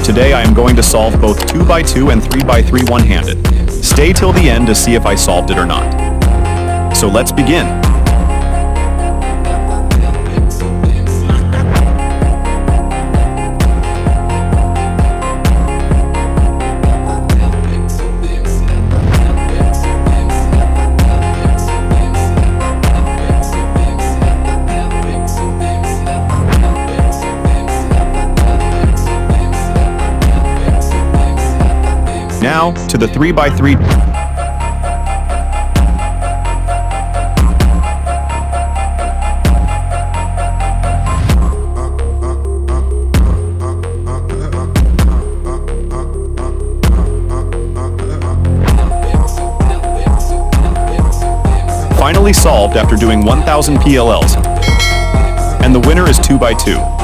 Today I am going to solve both 2x2 and 3x3 one-handed. Stay till the end to see if I solved it or not. So let's begin. Now, to the 3x3. Finally solved after doing 1,000 PLLs. And the winner is 2x2.